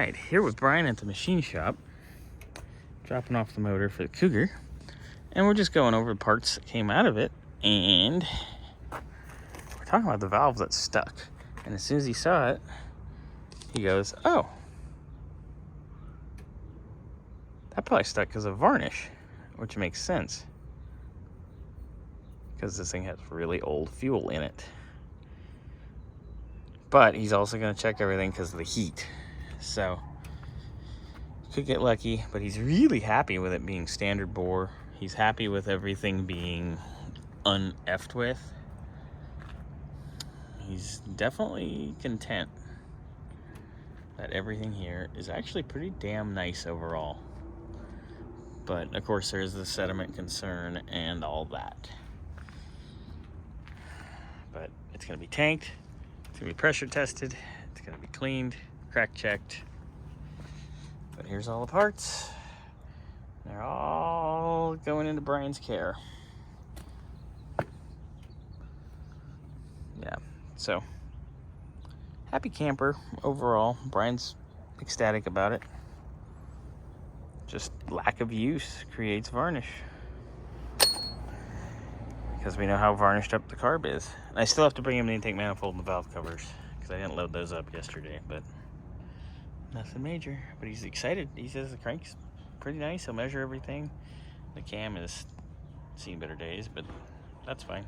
Right, here with Brian at the machine shop, dropping off the motor for the Cougar, and we're just going over the parts that came out of it, and we're talking about the valve that's stuck. And as soon as he saw it, he goes, "Oh, that probably stuck because of varnish," which makes sense because this thing has really old fuel in it. But he's also going to check everything because of the heat. So, could get lucky, but he's really happy with it being standard bore. He's happy with everything being un-effed with. He's definitely content that everything here is actually pretty damn nice overall. But, of course, there's the sediment concern and all that. But it's going to be tanked. It's going to be pressure tested. It's going to be cleaned, crack checked. But here's all the parts. They're all going into Brian's care. Yeah, so happy camper overall. Brian's ecstatic about it. Just lack of use creates varnish. Because we know how varnished up the carb is. I still have to bring him the intake manifold and the valve covers because I didn't load those up yesterday, but nothing major. But he's excited. He says the crank's pretty nice. He'll measure everything. The cam is seen better days, but that's fine.